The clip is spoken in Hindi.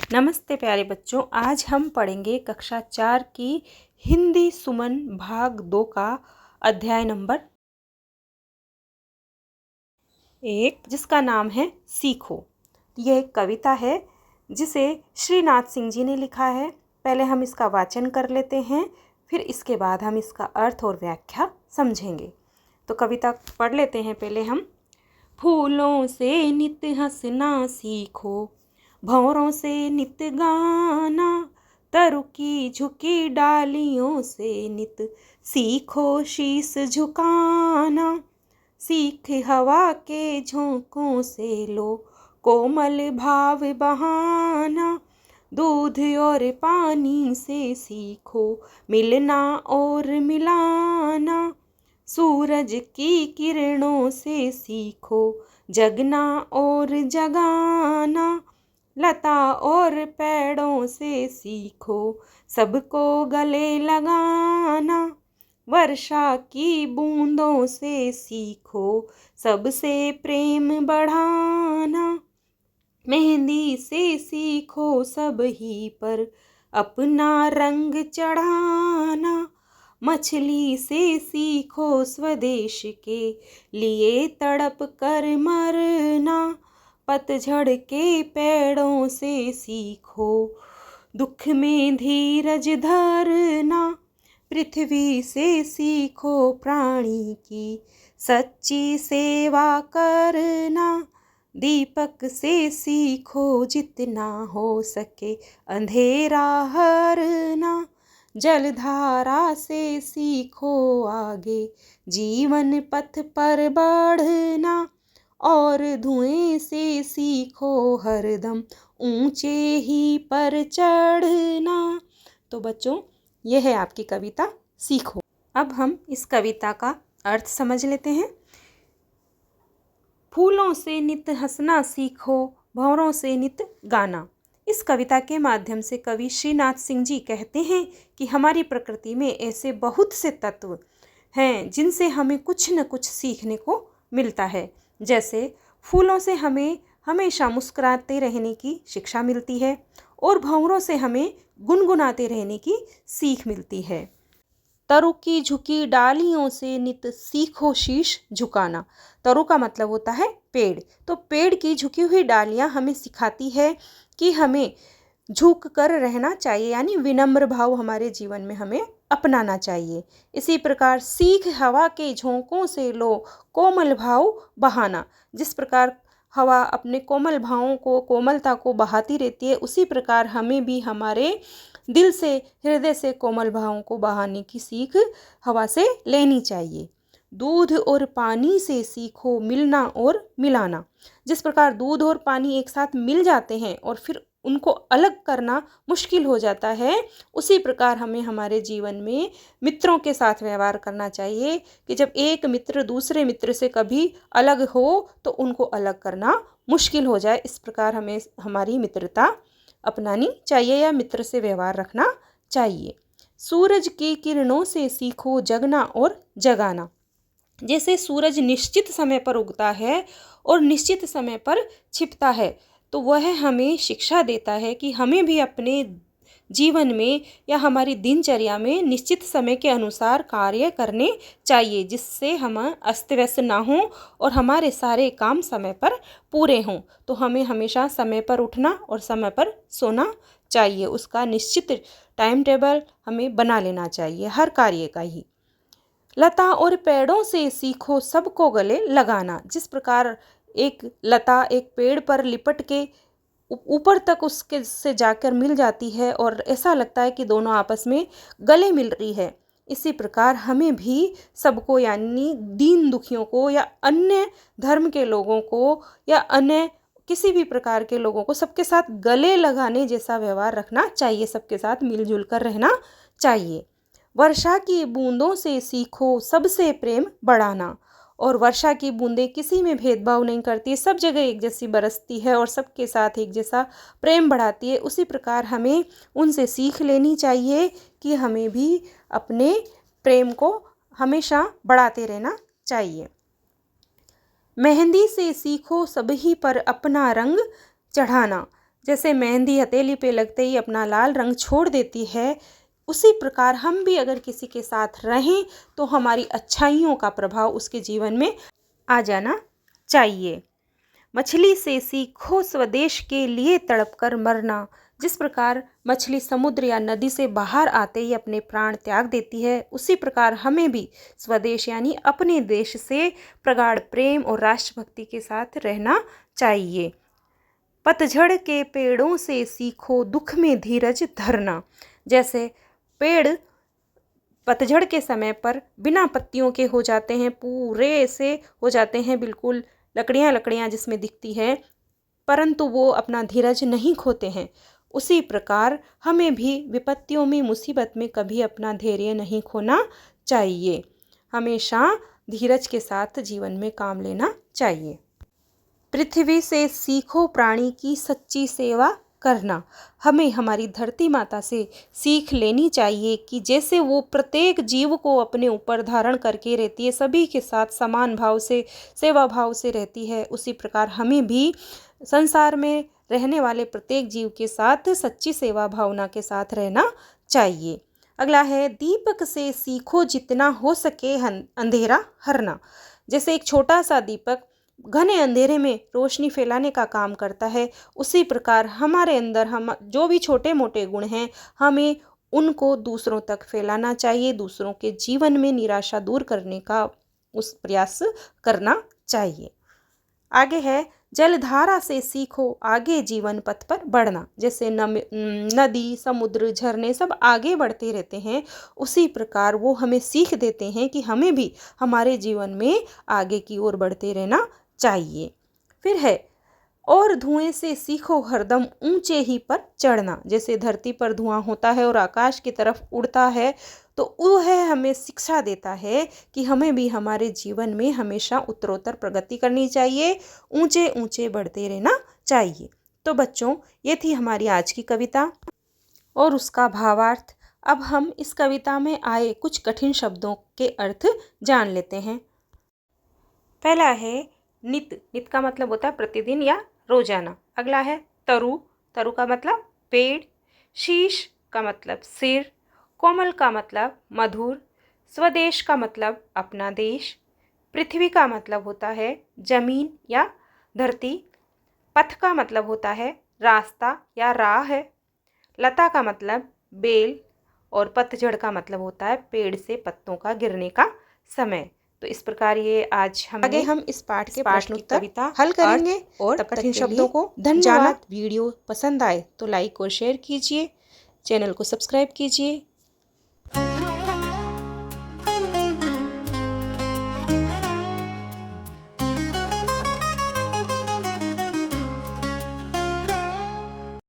नमस्ते प्यारे बच्चों, आज हम पढ़ेंगे कक्षा 4 की हिंदी सुमन भाग 2 का अध्याय नंबर 1, जिसका नाम है सीखो। यह एक कविता है जिसे श्रीनाथ सिंह जी ने लिखा है। पहले हम इसका वाचन कर लेते हैं, फिर इसके बाद हम इसका अर्थ और व्याख्या समझेंगे। तो कविता पढ़ लेते हैं पहले हम। फूलों से नित हंसना सीखो, भंवरों से नित गाना, तरु की झुकी डालियों से नित सीखो शीस झुकाना। सीख हवा के झोंकों से लो कोमल भाव बहाना। दूध और पानी से सीखो मिलना और मिलाना। सूरज की किरणों से सीखो जगना और जगाना। लता और पेड़ों से सीखो सबको गले लगाना। वर्षा की बूंदों से सीखो सबसे प्रेम बढ़ाना। मेहंदी से सीखो सब ही पर अपना रंग चढ़ाना। मछली से सीखो स्वदेश के लिए तड़प कर मरना। पतझड़ के पेड़ों से सीखो दुख में धीरज धरना। पृथ्वी से सीखो प्राणी की सच्ची सेवा करना। दीपक से सीखो जितना हो सके अंधेरा हरना। जलधारा से सीखो आगे जीवन पथ पर बढ़ना। और धुएं से सीखो हरदम ऊंचे ही पर चढ़ना। तो बच्चों, यह है आपकी कविता सीखो। अब हम इस कविता का अर्थ समझ लेते हैं। फूलों से नित हंसना सीखो, भंवरों से नित गाना। इस कविता के माध्यम से कवि श्रीनाथ सिंह जी कहते हैं कि हमारी प्रकृति में ऐसे बहुत से तत्व हैं जिनसे हमें कुछ न कुछ सीखने को मिलता है। जैसे फूलों से हमें हमेशा मुस्कुराते रहने की शिक्षा मिलती है और भंवरों से हमें गुनगुनाते रहने की सीख मिलती है। तरु की झुकी डालियों से नित सीखो शीश झुकाना। तरु का मतलब होता है पेड़। तो पेड़ की झुकी हुई डालियां हमें सिखाती है कि हमें झुक कर रहना चाहिए, यानी विनम्र भाव हमारे जीवन में हमें अपनाना चाहिए। इसी प्रकार सीख हवा के झोंकों से लो कोमल भाव बहाना। जिस प्रकार हवा अपने कोमल भावों को, कोमलता को बहाती रहती है, उसी प्रकार हमें भी हमारे दिल से, हृदय से कोमल भावों को बहाने की सीख हवा से लेनी चाहिए। दूध और पानी से सीखो मिलना और मिलाना। जिस प्रकार दूध और पानी एक साथ मिल जाते हैं और फिर उनको अलग करना मुश्किल हो जाता है, उसी प्रकार हमें हमारे जीवन में मित्रों के साथ व्यवहार करना चाहिए कि जब एक मित्र दूसरे मित्र से कभी अलग हो तो उनको अलग करना मुश्किल हो जाए। इस प्रकार हमें हमारी मित्रता अपनानी चाहिए या मित्र से व्यवहार रखना चाहिए। सूरज की किरणों से सीखो जगना और जगाना। जैसे सूरज निश्चित समय पर उगता है और निश्चित समय पर छिपता है, तो वह हमें शिक्षा देता है कि हमें भी अपने जीवन में या हमारी दिनचर्या में निश्चित समय के अनुसार कार्य करने चाहिए, जिससे हम अस्त व्यस्त ना हों और हमारे सारे काम समय पर पूरे हों। तो हमें हमेशा समय पर उठना और समय पर सोना चाहिए। उसका निश्चित टाइम टेबल हमें बना लेना चाहिए हर कार्य का ही। लता और पेड़ों से सीखो सबको गले लगाना। जिस प्रकार एक लता एक पेड़ पर लिपट के ऊपर तक उसके से जाकर मिल जाती है और ऐसा लगता है कि दोनों आपस में गले मिल रही है, इसी प्रकार हमें भी सबको, यानी दीन दुखियों को या अन्य धर्म के लोगों को या अन्य किसी भी प्रकार के लोगों को सबके साथ गले लगाने जैसा व्यवहार रखना चाहिए, सबके साथ मिलजुल कर रहना चाहिए। वर्षा की बूंदों से सीखो सबसे प्रेम बढ़ाना। और वर्षा की बूंदें किसी में भेदभाव नहीं करती, सब जगह एक जैसी बरसती है और सबके साथ एक जैसा प्रेम बढ़ाती है। उसी प्रकार हमें उनसे सीख लेनी चाहिए कि हमें भी अपने प्रेम को हमेशा बढ़ाते रहना चाहिए। मेहंदी से सीखो सभी पर अपना रंग चढ़ाना। जैसे मेहंदी हथेली पे लगते ही अपना लाल रंग छोड़ देती है, उसी प्रकार हम भी अगर किसी के साथ रहें तो हमारी अच्छाइयों का प्रभाव उसके जीवन में आ जाना चाहिए। मछली से सीखो स्वदेश के लिए तड़पकर मरना। जिस प्रकार मछली समुद्र या नदी से बाहर आते ही अपने प्राण त्याग देती है, उसी प्रकार हमें भी स्वदेश यानी अपने देश से प्रगाढ़ प्रेम और राष्ट्रभक्ति के साथ रहना चाहिए। पतझड़ के पेड़ों से सीखो दुख में धीरज धरना। जैसे पेड़ पतझड़ के समय पर बिना पत्तियों के हो जाते हैं, पूरे से हो जाते हैं, बिल्कुल लकड़ियाँ लकड़ियाँ जिसमें दिखती है, परंतु वो अपना धीरज नहीं खोते हैं। उसी प्रकार हमें भी विपत्तियों में, मुसीबत में कभी अपना धैर्य नहीं खोना चाहिए। हमेशा धीरज के साथ जीवन में काम लेना चाहिए। पृथ्वी से सीखो प्राणी की सच्ची सेवा करना। हमें हमारी धरती माता से सीख लेनी चाहिए कि जैसे वो प्रत्येक जीव को अपने ऊपर धारण करके रहती है, सभी के साथ समान भाव से, सेवा भाव से रहती है, उसी प्रकार हमें भी संसार में रहने वाले प्रत्येक जीव के साथ सच्ची सेवा भावना के साथ रहना चाहिए। अगला है, दीपक से सीखो जितना हो सके अंधेरा हरना। जैसे एक छोटा सा दीपक घने अंधेरे में रोशनी फैलाने का काम करता है, उसी प्रकार हमारे अंदर हम जो भी छोटे मोटे गुण हैं, हमें उनको दूसरों तक फैलाना चाहिए, दूसरों के जीवन में निराशा दूर करने का उस प्रयास करना चाहिए। आगे है, जलधारा से सीखो आगे जीवन पथ पर बढ़ना। जैसे नदी, समुद्र, झरने सब आगे बढ़ते रहते हैं, उसी प्रकार वो हमें सीख देते हैं कि हमें भी हमारे जीवन में आगे की ओर बढ़ते रहना चाहिए। फिर है, और धुएं से सीखो हरदम ऊंचे ही पर चढ़ना। जैसे धरती पर धुआं होता है और आकाश की तरफ उड़ता है, तो वह हमें शिक्षा देता है कि हमें भी हमारे जीवन में हमेशा उत्तरोत्तर प्रगति करनी चाहिए, ऊंचे ऊंचे बढ़ते रहना चाहिए। तो बच्चों, ये थी हमारी आज की कविता और उसका भावार्थ। अब हम इस कविता में आए कुछ कठिन शब्दों के अर्थ जान लेते हैं। पहला है नित। नित का मतलब होता है प्रतिदिन या रोजाना। अगला है तरु। तरु का मतलब पेड़। शीश का मतलब सिर। कोमल का मतलब मधुर। स्वदेश का मतलब अपना देश। पृथ्वी का मतलब होता है जमीन या धरती। पथ का मतलब होता है रास्ता या राह है। लता का मतलब बेल। और पतझड़ का मतलब होता है पेड़ से पत्तों का गिरने का समय। तो इस प्रकार ये आज आगे हम इस पाठ के प्रश्नोत्तर कविता हल करेंगे और कठिन शब्दों को धन्यवाद। वीडियो पसंद आए तो लाइक और शेयर कीजिए, चैनल को सब्सक्राइब कीजिए।